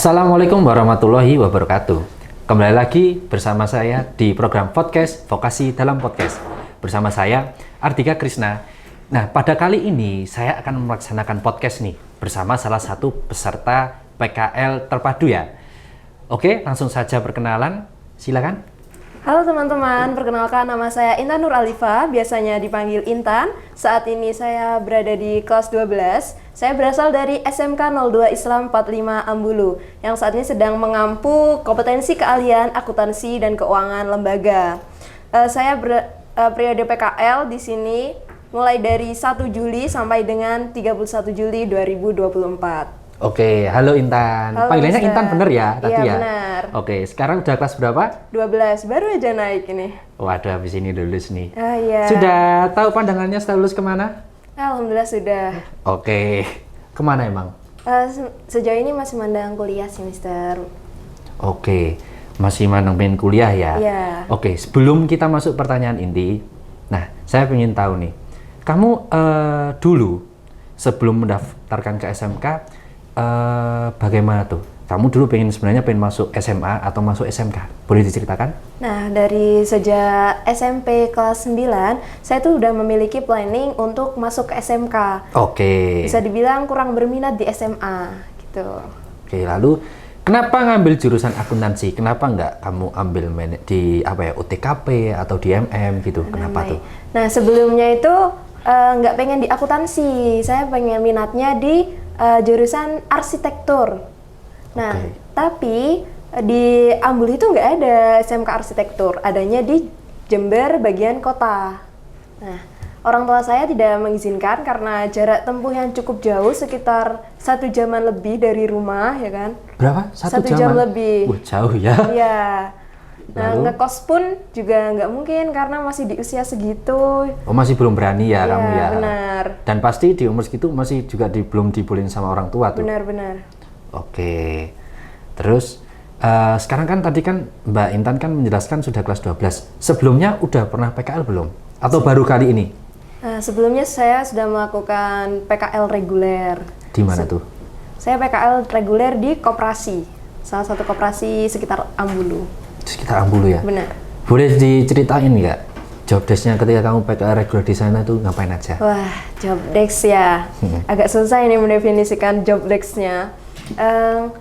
Assalamualaikum warahmatullahi wabarakatuh. Kembali lagi bersama saya di program podcast Vokasi dalam Podcast. Bersama saya Ardika Krisna. Nah, pada kali ini saya akan melaksanakan podcast nih bersama salah satu peserta PKL terpadu ya. Oke, langsung saja perkenalan. Silakan. Halo teman-teman, perkenalkan nama saya Intan Nur Alifa, biasanya dipanggil Intan. Saat ini saya berada di kelas 12. Saya berasal dari SMK 02 Islam 45 Ambulu, yang saat ini sedang mengampu kompetensi keahlian akuntansi dan keuangan lembaga. Saya periode PKL di sini mulai dari 1 Juli sampai dengan 31 Juli 2024. Oke, halo Intan. Halo, Panggilannya Mister. Intan bener ya tadi Iya, ya? benar. Oke, sekarang udah kelas berapa? 12, baru aja naik ini. Waduh, habis ini lulus nih. Ah, iya. Sudah tahu pandangannya setelah lulus kemana? Alhamdulillah sudah. Oke, kemana emang? Sejauh ini masih mandang kuliah sih, Mister. Oke, masih pengen kuliah ya? Iya. Oke, sebelum kita masuk pertanyaan inti, nah saya ingin tahu nih, kamu dulu sebelum mendaftarkan ke SMK, bagaimana tuh? Kamu dulu sebenarnya pengen masuk SMA atau masuk SMK? Boleh diceritakan? Nah, dari sejak SMP kelas 9, saya tuh udah memiliki planning untuk masuk ke SMK. Oke. Bisa dibilang kurang berminat di SMA, gitu. Oke, lalu kenapa ngambil jurusan akuntansi? Kenapa nggak kamu ambil di UTKP atau di MM gitu? Kenapa tuh? Nah, sebelumnya itu nggak pengen di akuntansi. Saya pengen minatnya di jurusan arsitektur. Nah, Oke. tapi di Ambul itu nggak ada SMK arsitektur, adanya di Jember bagian kota. Nah, orang tua saya tidak mengizinkan karena jarak tempuh yang cukup jauh, sekitar 1 jaman lebih dari rumah, ya kan? Berapa? 1 1 jam lebih. Wah, jauh ya. Iya. Nah, Lalu? ngekos pun juga nggak mungkin karena masih di usia segitu. Oh, masih belum berani ya Iya, kamu ya? benar. Dan pasti di umur segitu masih juga belum dibolehin sama orang tua tuh? Benar-benar. Oke. Terus, sekarang kan tadi kan Mbak Intan kan menjelaskan sudah kelas 12. Sebelumnya udah pernah PKL belum? Atau baru kali ini? Nah, sebelumnya saya sudah melakukan PKL reguler. Di mana tuh? Saya PKL reguler di koperasi, salah satu koperasi sekitar Ambulu. Sekitar Ambulu ya? Benar. Boleh diceritain nggak? Job desk-nya ketika kamu PKL reguler di sana tuh ngapain aja? Wah, job desk ya. Agak susah ini mendefinisikan job desk-nya.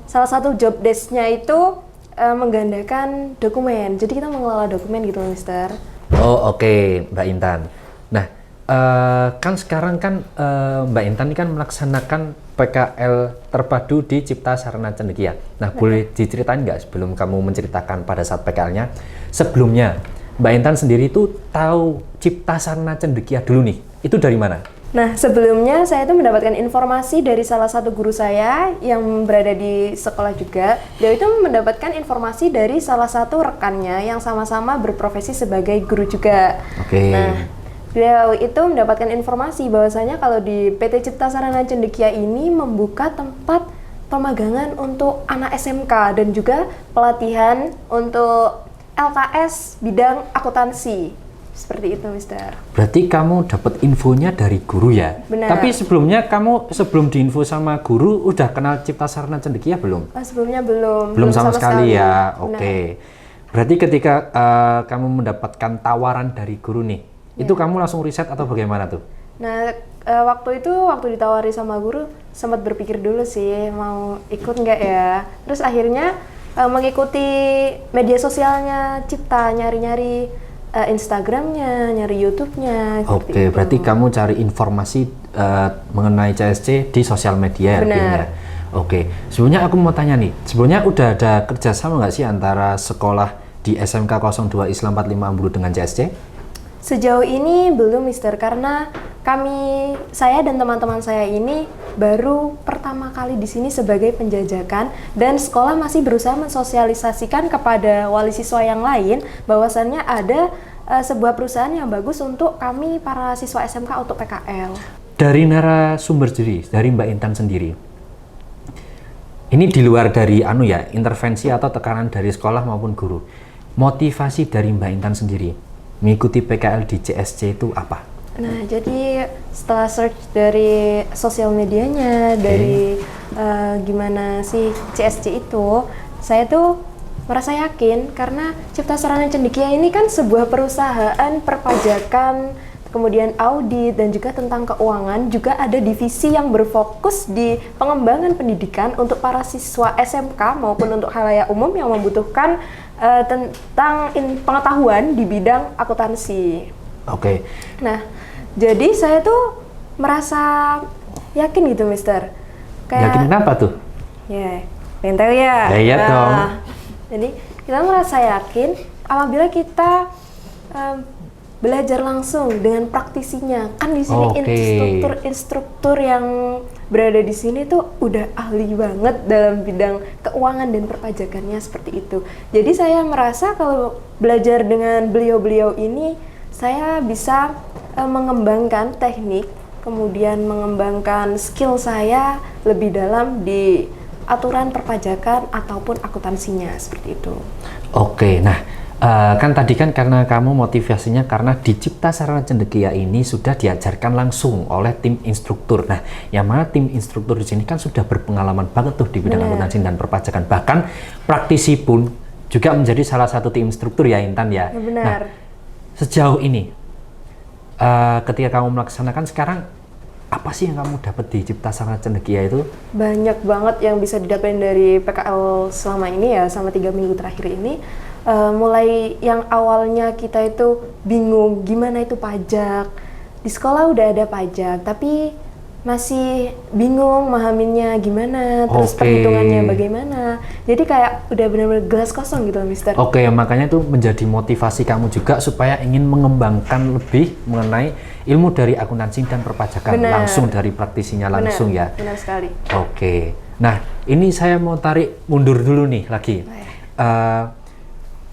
Salah satu job desk-nya itu menggandakan dokumen. Jadi kita mengelola dokumen gitu, Mister. Oh, oke, Mbak Intan. Nah, kan sekarang kan Mbak Intan ini kan melaksanakan PKL terpadu di Cipta Sarana Cendekia. Nah, boleh diceritain nggak sebelum kamu menceritakan pada saat PKL-nya? Sebelumnya, Mbak Intan sendiri itu tahu Cipta Sarana Cendekia dulu nih. Itu dari mana? Nah, sebelumnya saya itu mendapatkan informasi dari salah satu guru saya yang berada di sekolah juga. Dia itu mendapatkan informasi dari salah satu rekannya yang sama-sama berprofesi sebagai guru juga. Oke. Nah, beliau itu mendapatkan informasi bahwasanya kalau di PT Cipta Sarana Cendekia ini membuka tempat pemagangan untuk anak SMK dan juga pelatihan untuk LKS bidang akuntansi. Seperti itu, Mister. Berarti kamu dapat infonya dari guru ya? Benar. Tapi sebelumnya sebelum diinfo sama guru udah kenal Cipta Sarana Cendekia belum? Sebelumnya belum. Belum sama sekali ya. Benar. Oke. Berarti ketika kamu mendapatkan tawaran dari guru nih, itu kamu langsung riset atau bagaimana tuh? Nah, waktu ditawari sama guru, sempat berpikir dulu sih mau ikut nggak ya. Terus akhirnya mengikuti media sosialnya Cipta, nyari-nyari Instagramnya, nyari YouTube-nya. Oke, berarti kamu cari informasi mengenai CSC di sosial media. Benar. Artinya. Oke, sebelumnya aku mau tanya nih, sebelumnya udah ada kerjasama nggak sih antara sekolah di SMK 02 Islam 45 Ambulu dengan CSC? Sejauh ini belum, Mister, karena saya dan teman-teman saya ini baru pertama kali di sini sebagai penjajakan, dan sekolah masih berusaha mensosialisasikan kepada wali siswa yang lain bahwasannya ada sebuah perusahaan yang bagus untuk kami para siswa SMK untuk PKL. Dari narasumber sendiri, dari Mbak Intan sendiri, ini di luar dari intervensi atau tekanan dari sekolah maupun guru, motivasi dari Mbak Intan sendiri mengikuti PKL di CSC itu apa? Nah, jadi setelah search dari sosial medianya, dari gimana sih CSC itu, saya tuh merasa yakin karena Cipta Sarana Cendekia ini kan sebuah perusahaan perpajakan, kemudian audit dan juga tentang keuangan, juga ada divisi yang berfokus di pengembangan pendidikan untuk para siswa SMK maupun untuk khalayak umum yang membutuhkan tentang pengetahuan di bidang akuntansi. Oke. Nah, jadi saya tuh merasa yakin gitu, Mister. Yakin kenapa tuh? Ya, pengen tahu ya? Ya, iya dong. Jadi kita merasa yakin apabila kita belajar langsung dengan praktisinya. Kan di sini instruktur yang berada di sini tuh udah ahli banget dalam bidang keuangan dan perpajakannya seperti itu. Jadi saya merasa kalau belajar dengan beliau-beliau ini, saya bisa mengembangkan teknik, kemudian mengembangkan skill saya lebih dalam di aturan perpajakan ataupun akuntansinya seperti itu. Oke, nah kan tadi kan karena kamu motivasinya karena di Cipta Sarana Cendekia ini sudah diajarkan langsung oleh tim instruktur. Nah, yang mana tim instruktur di sini kan sudah berpengalaman banget tuh di bidang akuntansi dan perpajakan. Bahkan praktisi pun juga menjadi salah satu tim instruktur ya, Intan ya. Benar. Nah, sejauh ini ketika kamu melaksanakan sekarang, apa sih yang kamu dapat di Cipta Sarana Cendekia itu? Banyak banget yang bisa didapetin dari PKL selama ini ya, selama 3 minggu terakhir ini. Mulai yang awalnya kita itu bingung gimana itu pajak. Di sekolah udah ada pajak, tapi masih bingung memahaminya gimana, terus perhitungannya bagaimana. Jadi kayak udah benar-benar gelas kosong gitu, Mister. Oke, makanya itu menjadi motivasi kamu juga supaya ingin mengembangkan lebih mengenai ilmu dari akuntansi dan perpajakan. Langsung dari praktisinya langsung ya. Benar sekali. Oke, nah ini saya mau tarik mundur dulu nih lagi.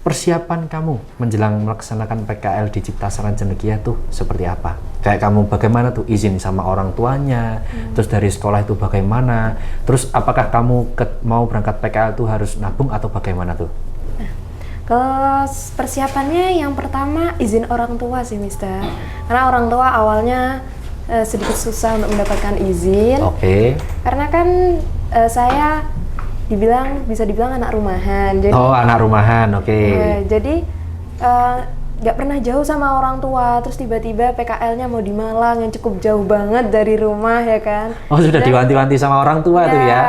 Persiapan kamu menjelang melaksanakan PKL di Cipta Sarana Cendekia tuh seperti apa? Kayak kamu bagaimana tuh izin sama orang tuanya, terus dari sekolah itu bagaimana, terus apakah kamu mau berangkat PKL tuh harus nabung atau bagaimana tuh? Nah, kalau persiapannya yang pertama izin orang tua sih, Mister. Karena orang tua awalnya sedikit susah untuk mendapatkan izin. Oke. Karena kan saya bisa dibilang anak rumahan. Jadi, anak rumahan, oke. Jadi nggak pernah jauh sama orang tua, terus tiba-tiba PKL-nya mau di Malang yang cukup jauh banget dari rumah ya kan. Sudah diwanti-wanti sama orang tua tuh ya.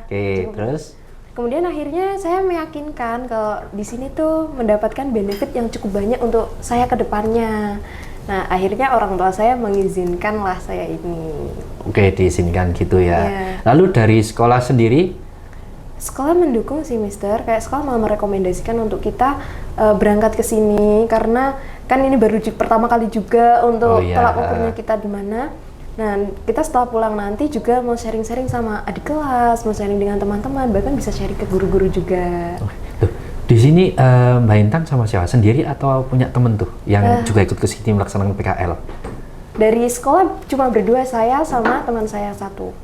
Oke, terus? Kemudian akhirnya saya meyakinkan kalau di sini tuh mendapatkan benefit yang cukup banyak untuk saya ke depannya. Nah, akhirnya orang tua saya mengizinkan lah saya ini. Oke, diizinkan gitu ya. Lalu dari sekolah sendiri? Sekolah mendukung sih, Mister. Kayak sekolah malah merekomendasikan untuk kita berangkat ke sini karena kan ini baru pertama kali juga untuk tolak ukurnya kita di mana. Nah, kita setelah pulang nanti juga mau sharing-sharing sama adik kelas, mau sharing dengan teman-teman, bahkan bisa sharing ke guru-guru juga. Di sini Mbak Intan sama siapa? Sendiri atau punya temen tuh yang juga ikut ke sini melaksanakan PKL? Dari sekolah cuma berdua, saya sama teman saya satu.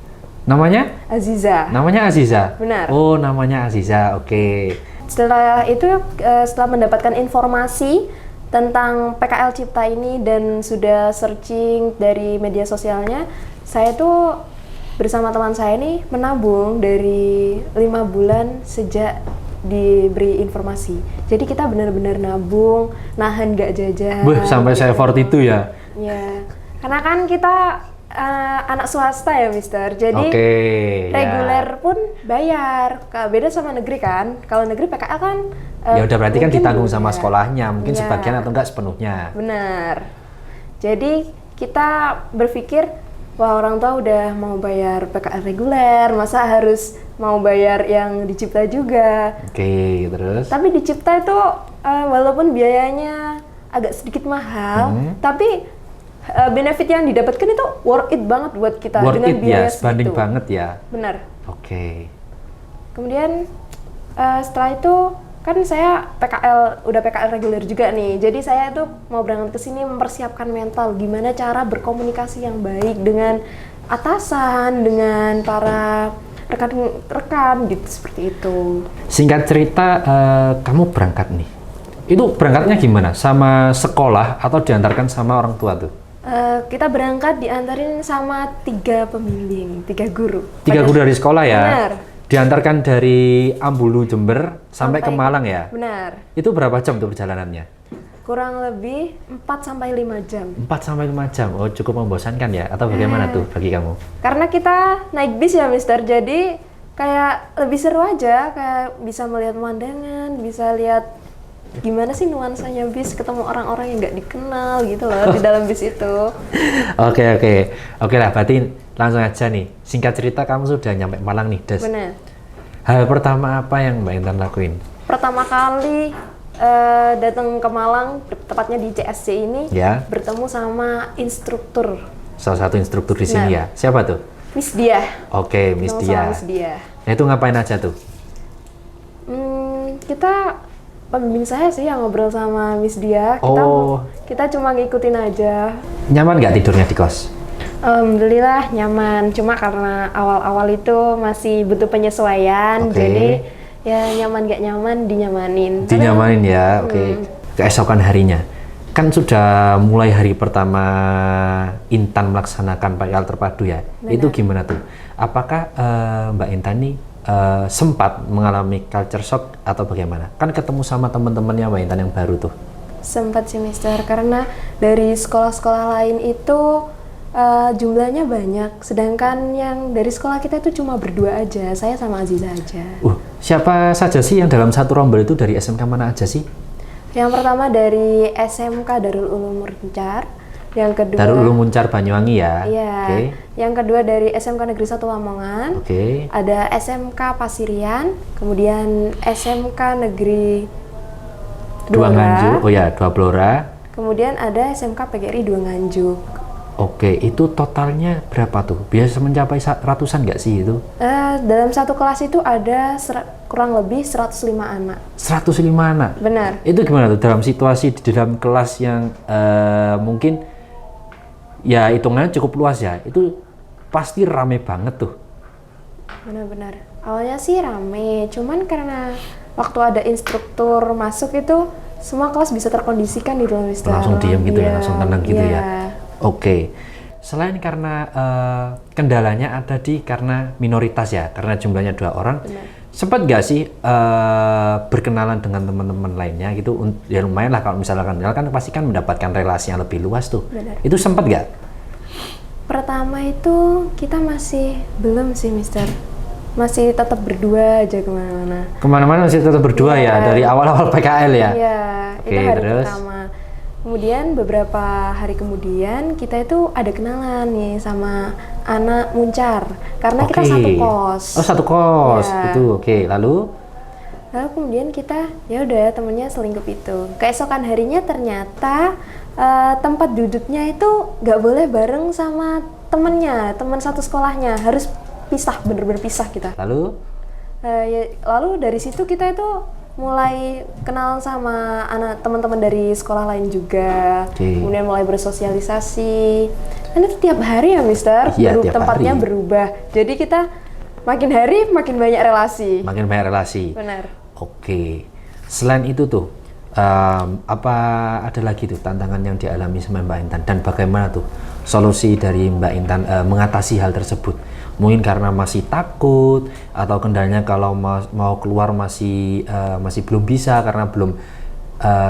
Namanya? Aziza. Namanya Aziza? Benar. Oh, namanya Aziza, oke. Setelah itu, setelah mendapatkan informasi tentang PKL Cipta ini dan sudah searching dari media sosialnya, saya tuh bersama teman saya ini menabung dari 5 bulan sejak diberi informasi. Jadi kita benar-benar nabung, nahan gak jajan. Sampai se effort itu ya? Ya, karena kan kita anak swasta ya, Mister. Jadi reguler pun bayar. Beda sama negeri kan. Kalau negeri PKL kan ya udah berarti kan ditanggung sama sekolahnya, mungkin sebagian atau enggak sepenuhnya. Benar. Jadi kita berpikir, wah orang tua udah mau bayar PKL reguler, masa harus mau bayar yang di Cipta juga. Oke, terus? Tapi di Cipta itu walaupun biayanya agak sedikit mahal, tapi benefit yang didapatkan itu worth it banget buat kita dengan biaya ya, sebanding banget ya. Benar. Oke. Kemudian setelah itu kan saya udah PKL reguler juga nih. Jadi saya tuh mau berangkat ke sini mempersiapkan mental gimana cara berkomunikasi yang baik dengan atasan, dengan para rekan-rekan gitu, seperti itu. Singkat cerita, kamu berangkat nih. Itu berangkatnya gimana? Sama sekolah atau diantarkan sama orang tua tuh? Kita berangkat diantarin sama 3 pembimbing, 3 guru. 3 guru dari sekolah ya? Benar. Diantarkan dari Ambulu Jember sampai ke Malang ya? Benar. Itu berapa jam tuh perjalanannya? Kurang lebih 4-5 jam. 4-5 jam, oh cukup membosankan ya? Atau bagaimana tuh bagi kamu? Karena kita naik bis ya Mister, jadi kayak lebih seru aja, kayak bisa melihat pemandangan, bisa lihat gimana sih nuansanya bis, ketemu orang-orang yang nggak dikenal gitu loh di dalam bis itu. Oke lah, berarti langsung aja nih. Singkat cerita kamu sudah nyampe Malang nih, Des. Benar. Hal pertama apa yang Mbak Intan lakuin? Pertama kali datang ke Malang, tepatnya di CSC ini, Ya. bertemu sama instruktur. Salah satu instruktur di sini ya. Siapa tuh? Miss Dia. Oke, Miss Ketemu Dia. sama Miss Dia. Nah, itu ngapain aja tuh? Kita pembimbing saya sih yang ngobrol sama Miss Dia. Kita cuma ngikutin aja. Nyaman nggak tidurnya di kos? Alhamdulillah nyaman. Cuma karena awal-awal itu masih butuh penyesuaian, Oke. jadi ya nyaman gak nyaman dinyamanin. Dinyamanin ya, oke. Keesokan harinya, kan sudah mulai hari pertama Intan melaksanakan PKL terpadu ya. Benar. Itu gimana tuh? Apakah Mbak Intan nih sempat mengalami culture shock atau bagaimana? Kan ketemu sama teman-temannya Mbak Intan yang baru tuh. Sempat sih Mister, karena dari sekolah-sekolah lain itu jumlahnya banyak, sedangkan yang dari sekolah kita itu cuma berdua aja, saya sama Aziza aja. Siapa saja sih yang dalam satu rombel itu dari SMK mana aja sih? Yang pertama dari SMK Darul Ulum Muncar, yang kedua Darul Ulum Muncar Banyuwangi ya. Iya. Oke. Yang kedua dari SMK Negeri 1 Lamongan. Oke. Ada SMK Pasirian, kemudian SMK Negeri Dua Nganjuk. Oh ya, Dua Blora. Kemudian ada SMK PGRI Dua Nganjuk. Oke, itu totalnya berapa tuh? Biasa mencapai ratusan nggak sih itu? Dalam satu kelas itu ada kurang lebih 105 anak. 105 anak? Benar. Itu gimana tuh dalam situasi di dalam kelas yang mungkin ya hitungannya cukup luas ya? Itu pasti rame banget tuh. Benar-benar. Awalnya sih rame, cuman karena waktu ada instruktur masuk itu semua kelas bisa terkondisikan gitu loh, Mister. Langsung diam gitu ya, langsung tenang gitu iya. ya. Oke, selain karena kendalanya ada karena minoritas ya, karena jumlahnya 2 orang, sempat nggak sih berkenalan dengan teman-teman lainnya gitu? Ya lumayan lah kalau misalnya kenal kan pasti kan mendapatkan relasi yang lebih luas tuh. Benar. Itu sempat nggak? Pertama itu kita masih belum sih, Mister. Masih tetap berdua aja kemana-mana. Kemana-mana masih tetap berdua ya, dari awal-awal PKL ya? Iya, Oke, itu hari terus? pertama. Kemudian beberapa hari kemudian kita itu ada kenalan nih sama anak Muncar, karena kita satu kos. Oh, satu kos. Ya. Itu oke. Lalu Kemudian kita ya udah temennya selingkup itu. Keesokan harinya ternyata tempat duduknya itu nggak boleh bareng sama temennya, teman satu sekolahnya, harus pisah, bener-bener pisah kita. lalu Lalu dari situ kita itu mulai kenal sama anak teman-teman dari sekolah lain juga. Oke. Kemudian mulai bersosialisasi. Dan itu tiap hari ya, Mister. Iya, tiap tempatnya hari. berubah. Jadi kita makin hari makin banyak relasi. makin banyak relasi. Benar. Oke. Selain itu tuh apa ada lagi tuh tantangan yang dialami sama Mbak Intan dan bagaimana tuh solusi dari Mbak Intan mengatasi hal tersebut? Mungkin karena masih takut atau kendalanya kalau mau keluar masih belum bisa karena belum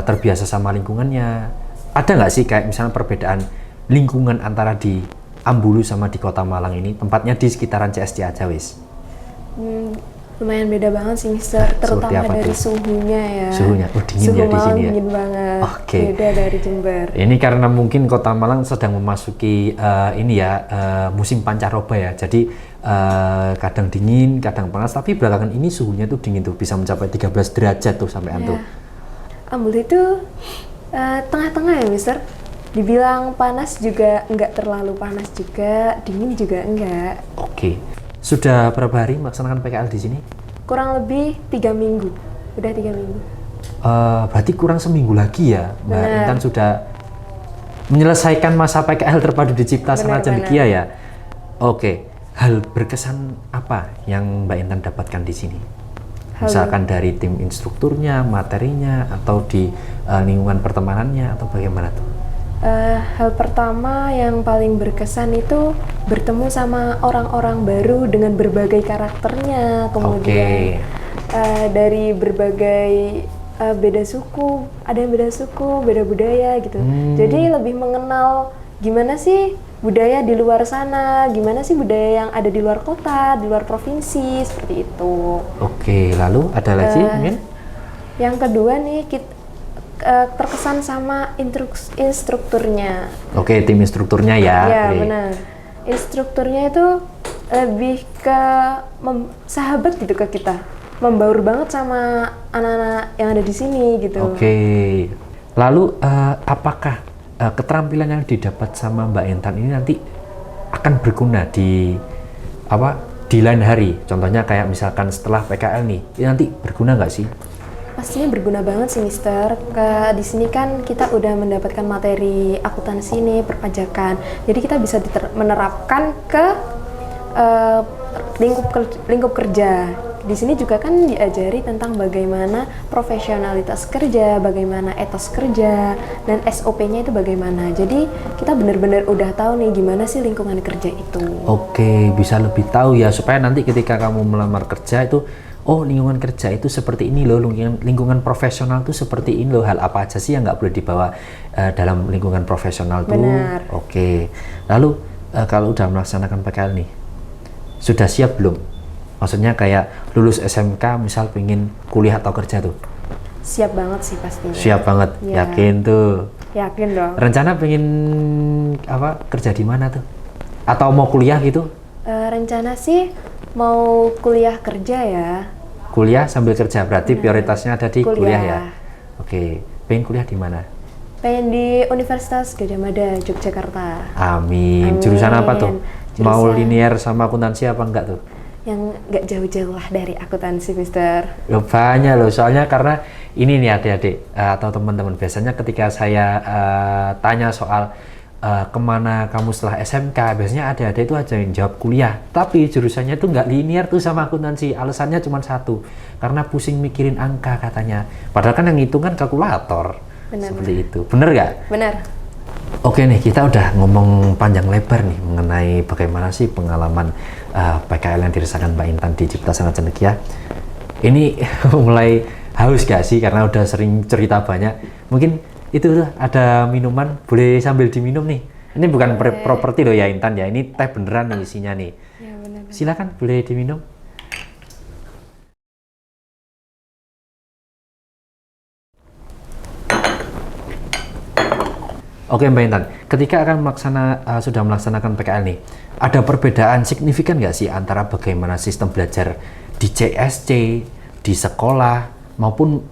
terbiasa sama lingkungannya. Ada nggak sih kayak misalnya perbedaan lingkungan antara di Ambulu sama di Kota Malang ini, tempatnya di sekitaran CSC aja wis? Lumayan beda banget sih, Mister, terutama apa dari tuh? suhunya ya. Suhunya, dingin Suhu ya di Malang sini ya? dingin banget. Oke. Beda dari Jember. Ini karena mungkin Kota Malang sedang memasuki musim pancaroba ya. Jadi kadang dingin, kadang panas. Tapi belakangan ini suhunya tuh dingin tuh, bisa mencapai 13 derajat tuh sampai tuh. Ambulu itu tengah-tengah ya, Mister. Dibilang panas juga nggak terlalu panas juga, dingin juga enggak. Oke. Sudah berapa hari melaksanakan PKL di sini? Kurang lebih 3 minggu. Udah 3 minggu. Berarti kurang seminggu lagi ya, Mbak Benar. Intan sudah menyelesaikan masa PKL terpadu di Cipta Sarana Cendekia ya. Oke, hal berkesan apa yang Mbak Intan dapatkan di sini? Misalkan dari tim instrukturnya, materinya, atau di lingkungan pertemanannya, atau bagaimana tuh? Hal pertama yang paling berkesan itu bertemu sama orang-orang baru dengan berbagai karakternya, kemudian dari berbagai beda suku, ada yang beda suku, beda budaya gitu. Jadi lebih mengenal gimana sih budaya di luar sana, gimana sih budaya yang ada di luar kota, di luar provinsi, seperti itu. Oke, lalu ada lagi mungkin? Yang kedua nih, terkesan sama instrukturnya. Oke, tim instrukturnya ya. Ya, benar. Instrukturnya itu lebih ke sahabat gitu ke kita. Membaur banget sama anak-anak yang ada di sini gitu. Oke. Lalu apakah keterampilan yang didapat sama Mbak Intan ini nanti akan berguna di lain hari? Contohnya kayak misalkan setelah PKL nih, ini nanti berguna nggak sih? Pastinya berguna banget sih, Mister. Di sini kan kita udah mendapatkan materi akuntansi nih, perpajakan. Jadi kita bisa menerapkan ke lingkup kerja. Di sini juga kan diajari tentang bagaimana profesionalitas kerja, bagaimana etos kerja, dan SOP-nya itu bagaimana. Jadi kita benar-benar udah tahu nih gimana sih lingkungan kerja itu. Oke, bisa lebih tahu ya, supaya nanti ketika kamu melamar kerja itu, oh lingkungan kerja itu seperti ini loh, lingkungan profesional itu seperti ini loh, hal apa aja sih yang nggak boleh dibawa dalam lingkungan profesional tuh. Benar. Oke, lalu kalau udah melaksanakan PKL nih, sudah siap belum? Maksudnya kayak lulus SMK misal pengen kuliah atau kerja tuh? Siap banget sih pastinya. Siap banget, Ya. yakin tuh? Yakin dong. Rencana pengen kerja di mana tuh? Atau mau kuliah gitu? Rencana sih mau kuliah kerja ya. Kuliah sambil kerja, berarti prioritasnya ada di kuliah ya? Oke, pengen kuliah di mana? Pengen di Universitas Gadjah Mada, Yogyakarta. Amin. Jurusan apa tuh? Mau Jurusan linear sama akuntansi apa enggak tuh? yang nggak jauh-jauh lah dari akuntansi, Mister. Loh, banyak loh, soalnya karena ini nih adik-adik atau teman-teman, biasanya ketika saya tanya soal kemana kamu setelah SMK, biasanya adik-adik itu aja yang jawab kuliah, tapi jurusannya itu nggak linear tuh sama akuntansi. Alasannya cuma satu, karena pusing mikirin angka katanya, padahal kan yang ngitung kan kalkulator. Benar, seperti itu, bener nggak? Benar. Oke nih, kita udah ngomong panjang lebar nih mengenai bagaimana sih pengalaman PKL yang dirasakan Mbak Intan di Cipta Sarana Cendekia. Ini mulai haus gak sih karena udah sering cerita banyak. Mungkin itu ada minuman, boleh sambil diminum nih. Ini bukan properti loh ya Intan ya, ini teh beneran nih isinya nih. Ya, benar. Silakan boleh diminum. Oke Mbak Intan, ketika akan sudah melaksanakan PKL nih, ada perbedaan signifikan nggak sih antara bagaimana sistem belajar di CSC, di sekolah, maupun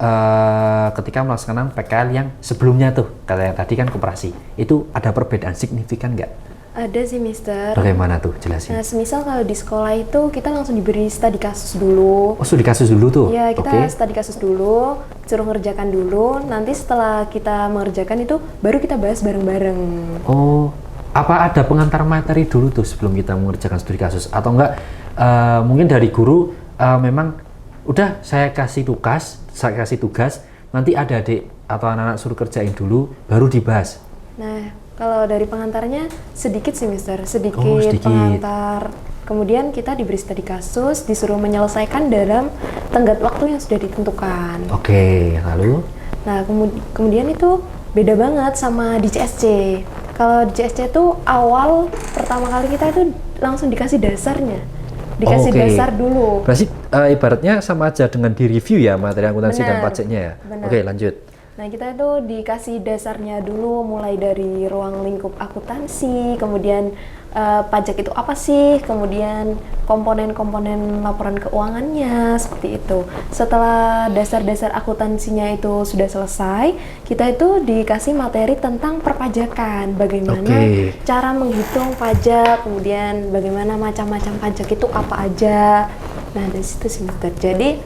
ketika melaksanakan PKL yang sebelumnya tuh, kayak tadi kan koperasi, itu ada perbedaan signifikan nggak? Ada sih, Mister. Bagaimana tuh, jelasin. Nah, semisal kalau di sekolah itu kita langsung diberi studi kasus dulu. Oh, studi kasus dulu tuh? Ya, kita Oke. studi kasus dulu, suruh ngerjakan dulu, nanti setelah kita mengerjakan itu, baru kita bahas bareng-bareng. Oh, apa ada pengantar materi dulu tuh sebelum kita mengerjakan studi kasus? Atau enggak, mungkin dari guru memang udah saya kasih tugas, nanti adik-adik atau anak-anak suruh kerjain dulu, baru dibahas. Nah, kalau dari pengantarnya sedikit sih, Mister, sedikit pengantar. Kemudian kita diberi studi kasus, disuruh menyelesaikan dalam tenggat waktu yang sudah ditentukan. Oke, lalu? Nah, kemudian itu beda banget sama di CSC. Kalau di CSC itu awal pertama kali kita itu langsung dikasih dasarnya. Dikasih dasar dulu. Berarti ibaratnya sama aja dengan di review ya materi akuntansi dan pajaknya ya? Benar. Oke, lanjut. Nah, kita itu dikasih dasarnya dulu, mulai dari ruang lingkup akuntansi, kemudian pajak itu apa sih, kemudian komponen-komponen laporan keuangannya, seperti itu. Setelah dasar-dasar akuntansinya itu sudah selesai, kita itu dikasih materi tentang perpajakan, bagaimana cara menghitung pajak, kemudian bagaimana macam-macam pajak itu apa aja. Nah, dari situ sih, Mister. Jadi,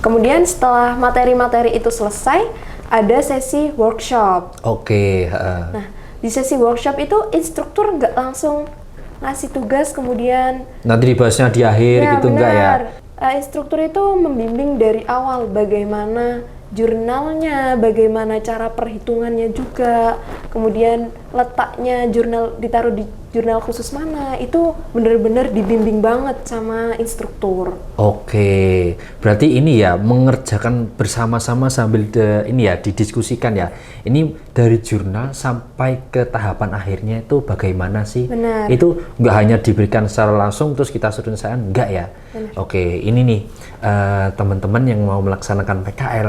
kemudian setelah materi-materi itu selesai, ada sesi workshop. Oke. Nah, di sesi workshop itu instruktur nggak langsung ngasih tugas kemudian nanti dibahasnya di akhir gitu, enggak ya? Instruktur itu membimbing dari awal bagaimana jurnalnya, bagaimana cara perhitungannya juga, kemudian letaknya jurnal ditaruh di jurnal khusus mana, itu bener-bener dibimbing banget sama instruktur. Oke, berarti ini ya mengerjakan bersama-sama sambil ini ya didiskusikan ya. Ini dari jurnal sampai ke tahapan akhirnya itu bagaimana sih? Benar. Itu nggak hanya diberikan secara langsung terus kita suruh selesaikan, enggak ya? Benar. Oke, ini nih teman-teman yang mau melaksanakan PKL,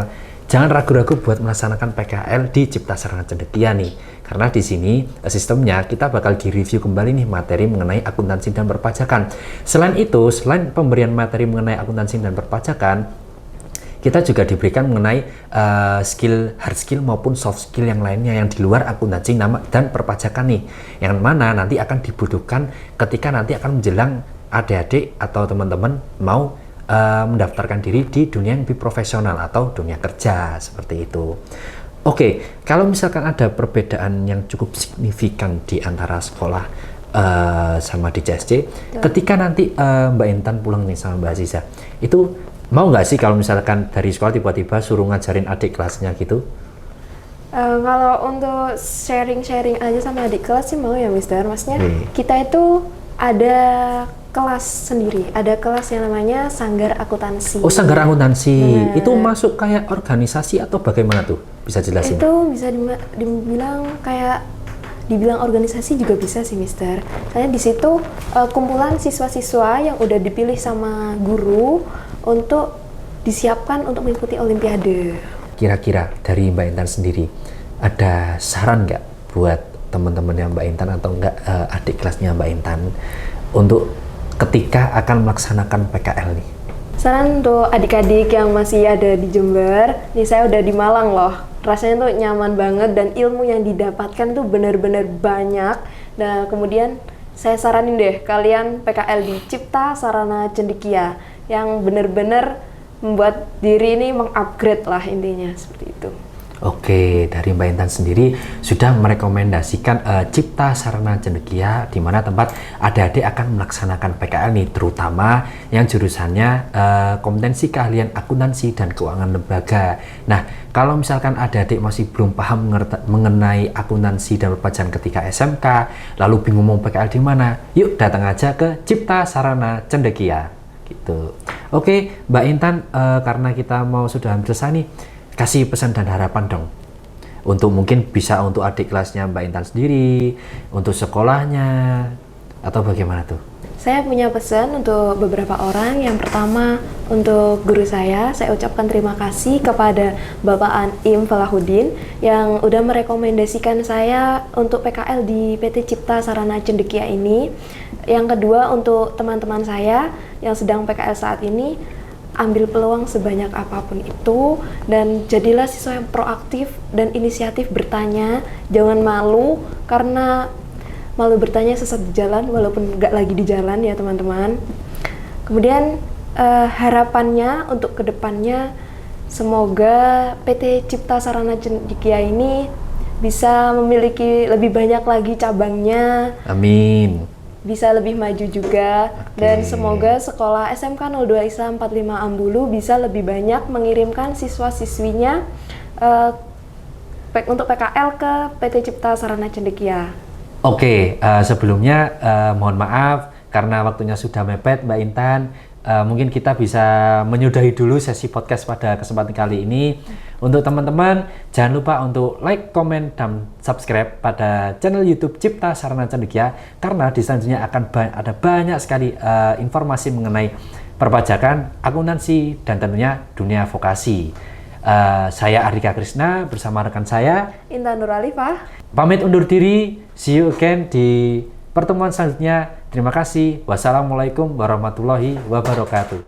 jangan ragu-ragu buat melaksanakan PKL di Cipta Sarana Cendekia nih. Karena di sini sistemnya kita bakal direview kembali nih materi mengenai akuntansi dan perpajakan. Selain itu, selain pemberian materi mengenai akuntansi dan perpajakan, kita juga diberikan mengenai hard skill maupun soft skill yang lainnya yang di luar akuntansi dan perpajakan nih. Yang mana nanti akan dibutuhkan ketika nanti akan menjelang adik-adik atau teman-teman mau mendaftarkan diri di dunia yang lebih profesional atau dunia kerja seperti itu. Oke, kalau misalkan ada perbedaan yang cukup signifikan di antara sekolah sama di CSC, ketika nanti Mbak Intan pulang nih sama Mbak Aziza, itu mau nggak sih kalau misalkan dari sekolah tiba-tiba suruh ngajarin adik kelasnya gitu? Kalau untuk sharing-sharing aja sama adik kelas sih mau ya Mister. Maksudnya kita itu ada kelas sendiri, ada kelas yang namanya Sanggar Akuntansi. Oh, Sanggar Akuntansi. Itu masuk kayak organisasi atau bagaimana tuh? Bisa jelasin? Itu bisa dibilang organisasi juga bisa sih Mister. Soalnya di situ kumpulan siswa-siswa yang udah dipilih sama guru untuk disiapkan untuk mengikuti Olimpiade. Kira-kira dari Mbak Intan sendiri ada saran nggak buat teman-temannya Mbak Intan atau enggak adik kelasnya Mbak Intan untuk ketika akan melaksanakan PKL nih? Saran untuk adik-adik yang masih ada di Jember, nih saya udah di Malang loh. Rasanya tuh nyaman banget dan ilmu yang didapatkan tuh bener-bener banyak. Dan kemudian saya saranin deh kalian PKL di Cipta Sarana Cendekia yang bener-bener membuat diri ini mengupgrade lah intinya seperti itu. Oke, dari Mbak Intan sendiri sudah merekomendasikan Cipta Sarana Cendekia di mana tempat adik-adik akan melaksanakan PKL nih, terutama yang jurusannya kompetensi keahlian akuntansi dan keuangan lembaga. Nah, kalau misalkan adik-adik masih belum paham mengenai akuntansi dan perpajakan ketika SMK, lalu bingung mau PKL di mana, yuk datang aja ke Cipta Sarana Cendekia. Gitu. Oke, Mbak Intan, karena kita mau sudah hampir selesai nih, kasih pesan dan harapan dong untuk mungkin bisa untuk adik kelasnya Mbak Intan sendiri, untuk sekolahnya, atau bagaimana tuh? Saya punya pesan untuk beberapa orang. Yang pertama, untuk guru saya ucapkan terima kasih kepada Bapak Anim Falahuddin yang udah merekomendasikan saya untuk PKL di PT Cipta Sarana Cendekia ini. Yang kedua, untuk teman-teman saya yang sedang PKL saat ini, ambil peluang sebanyak apapun itu dan jadilah siswa yang proaktif dan inisiatif bertanya. Jangan malu, karena malu bertanya sesat di jalan walaupun nggak lagi di jalan ya teman-teman. Kemudian harapannya untuk kedepannya, semoga PT Cipta Sarana Cendekia ini bisa memiliki lebih banyak lagi cabangnya. Amin. Bisa lebih maju juga. Dan semoga sekolah SMK 02 Islam 45 Ambulu bisa lebih banyak mengirimkan siswa-siswinya untuk PKL ke PT Cipta Sarana Cendekia. Oke, sebelumnya mohon maaf karena waktunya sudah mepet Mbak Intan. Mungkin kita bisa menyudahi dulu sesi podcast pada kesempatan kali ini. Untuk teman-teman, jangan lupa untuk like, komen, dan subscribe pada channel YouTube Cipta Sarana Cendekia, karena di selanjutnya akan ada banyak sekali informasi mengenai perpajakan, akuntansi, dan tentunya dunia vokasi. Saya Ardika Krisna bersama rekan saya Intan Nuralifah pamit undur diri. See you again di pertemuan selanjutnya. Terima kasih. Wassalamualaikum warahmatullahi wabarakatuh.